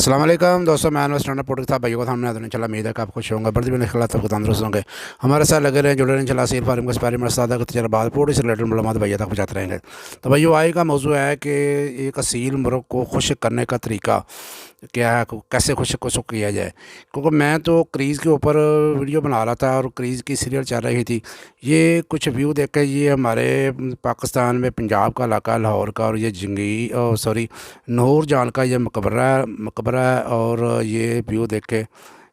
अस्सलाम वालेकुम दोस्तों, मैं अनवर स्टैंड अप के साथ भाइयों का सामने आता इंशाल्लाह। उम्मीद है कि आप खुश होंगे, बर्दी में खिलाफ सबको तंदुरुस्त होंगे। हमारे साथ लगे रहे, जुड़े रहे इंशाल्लाह। सील फार्म के स्पारी में सादा का तजर्बात पूरी से रिलेटेड मालूमात भैया तक पहुँचाते रहेंगे। तो भाइयों, आज का मौजू है कि एक असील मुर्ग को खुश करने का तरीका क्या है, कैसे खुश को किया जाए। क्योंकि मैं तो क्रीज़ के ऊपर वीडियो बना रहा था और क्रीज़ की सीरियल चल रही थी। ये कुछ व्यू देख के ये हमारे पाकिस्तान में पंजाब का इलाका लाहौर का, और ये जंगी सॉरी नूर जान का ये मकबरा है। और ये व्यू देख के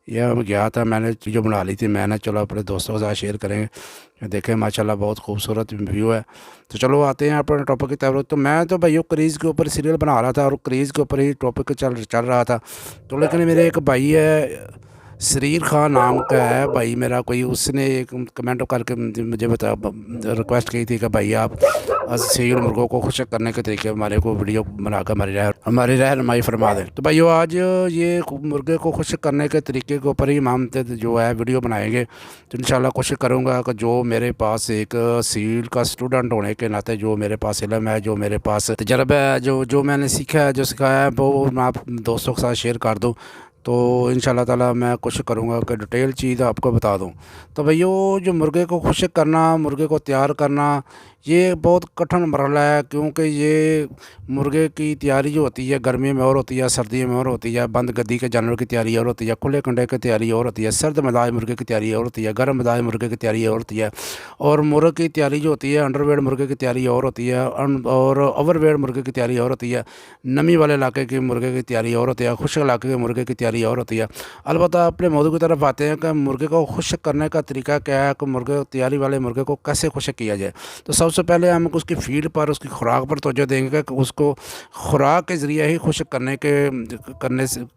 यह गया था, मैंने वीडियो बना ली थी। मैंने चलो अपने दोस्तों के साथ शेयर करेंगे। देखें माशाल्लाह बहुत खूबसूरत व्यू है। तो चलो आते हैं अपने टॉपिक की तरफ। तो मैं तो भाई क्रीज़ के ऊपर सीरियल बना रहा था और क्रीज़ के ऊपर ही टॉपिक चल रहा था। तो लेकिन मेरे एक भाई है, शरीर खान नाम का है भाई मेरा, कोई उसने एक कमेंट करके मुझे रिक्वेस्ट की थी कि भाई आप सील मुर्गों को खुश करने के तरीके हमारे को वीडियो बनाकर हमारी रहनुमाई फरमा दें। तो भाई आज ये मुर्गे को खुश करने के तरीके के ऊपर ही हम जो है वीडियो बनाएंगे। तो इंशाल्लाह कोशिश करूँगा कि जो मेरे पास एक सील का स्टूडेंट होने के नाते जो मेरे पास इल्म है, जो मेरे पास तजर्बा है, जो जो मैंने सीखा है, जो सिखाया है, वो मैं आप दोस्तों के साथ शेयर कर दूँ। तो इंशाल्लाह ताला मैं कोशिश करूँगा कि डिटेल चीज़ आपको बता दूँ। तो भैया जो मुर्गे को खुश करना, मुर्गे को तैयार करना, ये बहुत कठिन मरहला है। क्योंकि ये मुर्गे की तैयारी जो होती है गर्मी में और होती है, सर्दियों में और होती है। बंद गद्दी के जानवर की तैयारी और होती है, खुले कंडे की तैयारी और होती है, सर्द मिजाज मुर्गे की तैयारी और होती है, गर्म मिजाज मुर्गे की तैयारी और होती है। और मुर्गे की तैयारी जो होती है, अंडरवेट मुर्गे की तैयारी और होती है, और ओवरवेट मुर्गे की तैयारी और होती है। नमी वाले इलाके के मुर्गे की तैयारी और होती है, खुश्क इलाके के मुर्गे की तैयारी और होती है। अलबत्ता अपने मौजू की तरफ आते हैं कि मुर्गे को खुश्क करने का तरीका क्या है, कि मुर्गे तैयारी वाले मुर्गे को कैसे खुश्क किया जाए। तो सबसे पहले हम उसकी फीड पर, उसकी खुराक पर तवज्जो देंगे कि उसको खुराक के ज़रिए ही खुश्क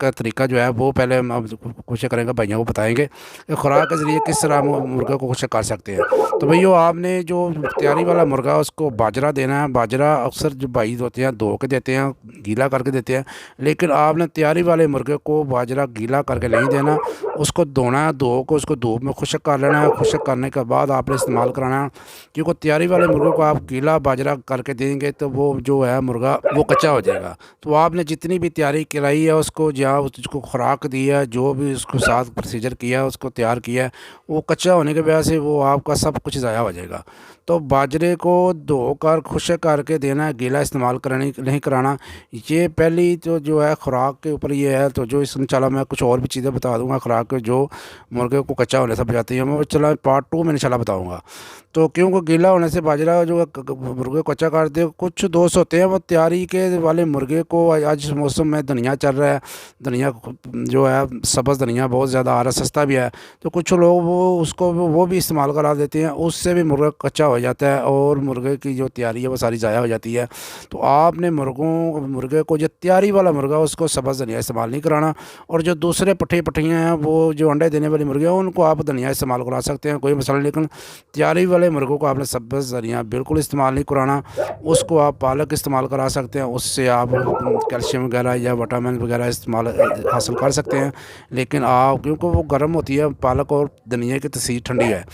का तरीका जो है वो पहले हम खुश्क करेंगे, भाइयों को बताएंगे कि खुराक के ज़रिए किस तरह हम मुर्गे को खुश्क कर सकते हैं। तो भैया आपने जो तैयारी वाला मुर्गा उसको बाजरा देना है। बाजरा अक्सर जो भाई होते हैं धो के देते हैं, गीला करके देते हैं, लेकिन आपने तैयारी वाले मुर्गे को बाजरा गीला करके नहीं देना। उसको धोना है, धो को उसको धूप में खुश्क कर लेना है। खुश्क करने के बाद आपने इस्तेमाल कराना है। क्योंकि तैयारी वाले मुर्गे को आप गीला बाजरा करके देंगे तो वो जो है मुर्गा वो कच्चा हो जाएगा। तो आपने जितनी भी तैयारी कराई है उसको, जहाँ उसको खुराक दी है, जो भी उसको साथ प्रोसीजर किया है, उसको तैयार किया है, वो कच्चा होने की वजह से वो आपका सब कुछ ज़ाया हो जाएगा। तो बाजरे को धोकर खुश्क करके देना है, गीला इस्तेमाल कराने नहीं कराना। ये पहली तो जो है खुराक के ऊपर ये है। तो जो इस इंशाल्लाह मैं कुछ और भी चीज़ें बता दूंगा खुराक के जो मुर्गे को कच्चा होने से बचाती है, मैं चला पार्ट 2 में इंशाल्लाह बताऊंगा। तो क्योंकि गीला होने से बाजरा जो है मुर्गे को कच्चा करते हैं। कुछ दोस्त होते हैं वो तैयारी के वाले मुर्गे को, आज इस मौसम में धनिया चल रहा है, धनिया जो है सब्ज़ धनिया बहुत ज़्यादा आ रहा है, सस्ता भी है। तो कुछ लोग वो भी इस्तेमाल करा देते हैं, उससे भी मुर्गा कच्चा हो जाता है और मुर्गे की जो तैयारी है वो सारी ज़ाया हो जाती है। तो आपने मुर्गे को जो तैयारी वाला मुर्गा उसको सब्ज़ धनिया इस्तेमाल नहीं कराना। और जो दूसरे पट्ठियाँ हैं वो जो अंडे देने वाली मुर्गियाँ हैं उनको आप धनिया इस्तेमाल करा सकते हैं, कोई मसला नहीं। लेकिन तैयारी वाले मुर्गों को आपने सब्ज़ धनिया बिल्कुल इस्तेमाल नहीं कराना। उसको आप पालक इस्तेमाल करा सकते हैं, उससे आप कैल्शियम वगैरह या विटामिन वगैरह इस्तेमाल हासिल कर सकते हैं। लेकिन आप क्योंकि वो गर्म होती है पालक, और धनिया की तसीर ठंडी है।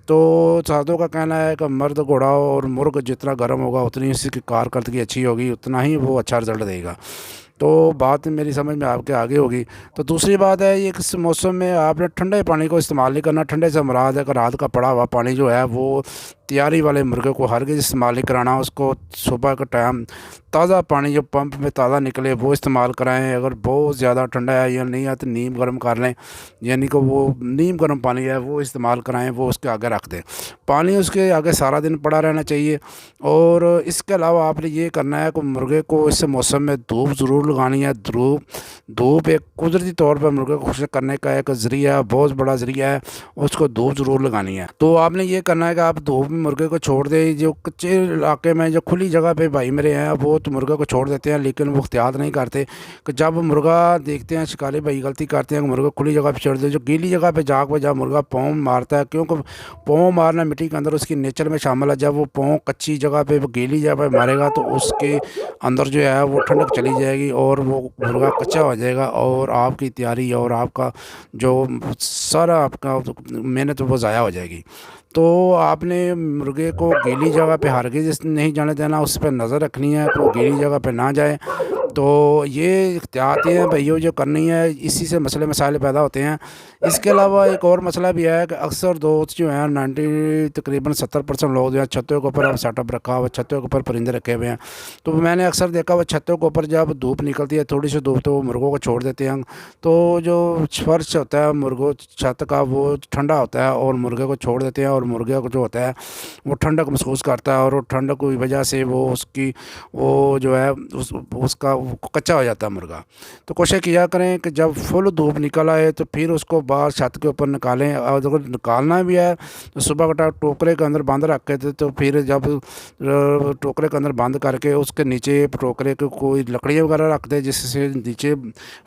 तो साधुओं का कहना है कि मर्द घोड़ा और मुर्ग जितना गर्म होगा उतनी उसकी कारकर्दगी अच्छी होगी, उतना ही वो अच्छा रिजल्ट देगा। तो बात मेरी समझ में आपके आगे होगी। तो दूसरी बात है, ये किस मौसम में आपने ठंडे पानी को इस्तेमाल नहीं करना। ठंडे से मुराद है कि रात का पड़ा हुआ पानी जो है वो तैयारी वाले मुर्गे को हरगिज़ इस्तेमाल नहीं कराना। उसको सुबह का टाइम ताज़ा पानी जो पंप में ताज़ा निकले वो इस्तेमाल कराएं। अगर बहुत ज़्यादा ठंडा है या नहीं है तो नीम गर्म कर लें, यानी कि वो नीम गर्म पानी है वो इस्तेमाल कराएं, वो उसके आगे रख दें। पानी उसके आगे सारा दिन पड़ा रहना चाहिए। और इसके अलावा आपने ये करना है कि मुर्गे को इस मौसम में धूप ज़रूर लगानी है। धूप एक कुदरती तौर पर मुर्गे को खुश्क करने का एक ज़रिया, बहुत बड़ा ज़रिया है, उसको धूप ज़रूर लगानी है। तो आपने ये करना है कि आप धूप में मुर्गे को छोड़ दें। जो कच्चे इलाके में जो खुली जगह पे भाई मेरे हैं वो तो मुर्गे को छोड़ देते हैं, लेकिन वो एहतियात नहीं करते कि जब मुर्गा देखते हैं, शिकारी भाई गलती करते हैं कि मुर्गा खुली जगह पे छोड़ दे। जो गीली जगह पे जाकर जब मुर्गा पाँव मारता है, क्योंकि पाँव मारना मिट्टी के अंदर उसकी नेचर में शामिल है। जब वो पाँव कच्ची जगह पे, गीली जगह पे मारेगा तो उसके अंदर जो है वो ठंडक चली जाएगी और वो मुर्गा कच्चा हो जाएगा, और आपकी तैयारी और आपका जो सारा आपका मेहनत वो ज़ाया हो जाएगी। तो आपने मुर्गे को गीली जगह पे हरगिज़ नहीं जाने देना, उस पर नज़र रखनी है कि वो गीली जगह पे ना जाए। तो ये एहतियातें भैया जो करनी है, इसी से मसले मसाइल पैदा होते हैं। इसके अलावा एक और मसला भी है कि अक्सर दोस्त जो हैं तकरीबन 70% लोग जो हैं छतों के ऊपर अब सेटअप रखा हुआ, छतों के ऊपर परिंदे रखे हुए हैं। तो मैंने अक्सर देखा हुआ छतों के ऊपर जब धूप निकलती है, थोड़ी सी धूप, तो वो मुर्गों को छोड़ देते हैं। तो जो फर्श होता है मुर्गों छत का वो ठंडा होता है और मुर्गे को छोड़ देते हैं, और मुर्गे को जो होता है वो ठंडक महसूस करता है, और वो ठंडक की वजह से वो उसकी वो जो है उसका कच्चा हो जाता है मुर्गा। तो कोशिश किया करें कि जब फुल धूप निकल आए तो फिर उसको बाहर छत के ऊपर निकालें, और अगर निकालना भी है तो सुबह का टोकरे के अंदर बंद रख के, तो फिर जब टोकरे के अंदर बंद करके उसके नीचे टोकरे के कोई लकड़ियाँ वगैरह रख दे जिससे नीचे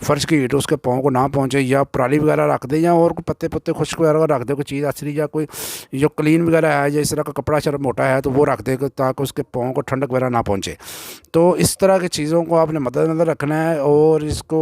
फर्श की हीट उसके पाँव को ना पहुँचे, या पराली वगैरह रख दे, या और कोई पत्ते पत्ते खुश्क वगैरह रख दे, कोई चीज़ असली या कोई जो क्लीन वगैरह है, या इस तरह का कपड़ा शर्ट मोटा है तो वो रख दे ताकि उसके पाँव को ठंडक वगैरह ना पहुँचे। तो इस तरह की चीज़ों को आपने मद्देनज़र रखना है। और इसको,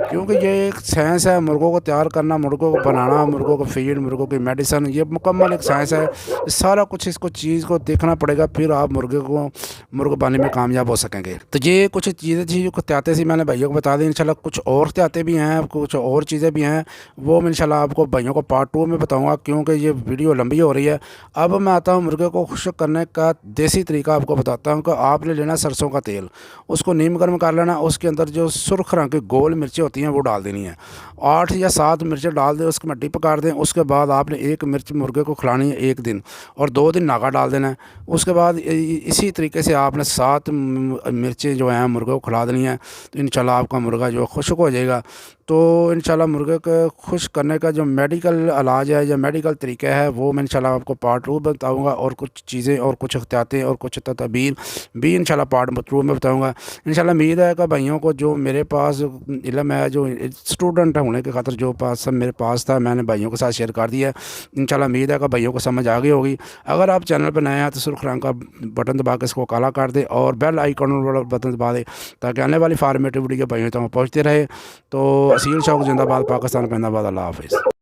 क्योंकि ये एक साइंस है, मुर्गों को तैयार करना, मुर्गों को बनाना, मुर्गों को फीड, मुर्गों की मेडिसिन, ये मुकम्मल एक साइंस है। सारा कुछ इसको चीज़ को देखना पड़ेगा, फिर आप मुर्गे पाने में कामयाब हो सकेंगे। तो ये कुछ चीज़ें थी जो एहतियातें सी मैंने भाइयों को बता दी। इंशाल्लाह कुछ और एहतियातें भी हैं, कुछ और चीज़ें भी हैं, वो मैं इंशाल्लाह आपको भाइयों को पार्ट 2 में बताऊँगा, क्योंकि ये वीडियो लंबी हो रही है। अब मैं आता हूँ मुर्गे को खुश्क करने का देसी तरीका आपको बताता हूँ कि आपने लेना सरसों का तेल, उसको नीम गर्म कर लेना, उसके अंदर जो सुर्ख रंग की गोल मिर्चें होती हैं वो डाल देनी है, 8 या 7 मिर्चें डाल दें, उसकी मट्टी पका दें। उसके बाद आपने 1 मिर्च मुर्गे को खिलानी है 1 दिन, और 2 दिन नागा डाल देना है। उसके बाद इसी तरीके से आपने 7 मिर्चें जो हैं मुर्गे को खिला देनी है, तो इंशाल्लाह आपका मुर्गा जो खुश्क हो जाएगा। तो इंशाल्लाह मुर्गे को खुश्क करने का जो मेडिकल इलाज है या मेडिकल तरीका है वो मैं इंशाल्लाह आपको पार्ट 2 बताऊँगा, और कुछ चीज़ें और कुछ एहतियातें और कुछ तदबीर भी इंशाल्लाह पार्ट 2 में बताऊँगा। इंशाल्लाह उम्मीद है कि भाइयों को जो मेरे पास इल्म है, जो स्टूडेंट होने के खातिर जो पास सब मेरे पास था, मैंने भाइयों के साथ शेयर कर दिया। इंशाल्लाह उम्मीद है कि भाइयों को समझ आ गई होगी। अगर आप चैनल पर नए हैं तो सुर्ख रंग का बटन दबा के इसको काला कर दे, और बेल आइकन वाला बटन दबा दे, ताकि आने वाली फॉर्मेटिव वीडियो भाइयों तक पहुँचते रहे। तो असील शौक जिंदाबाद, पाकिस्तान जिंदाबाद, अल्लाह हाफिज़।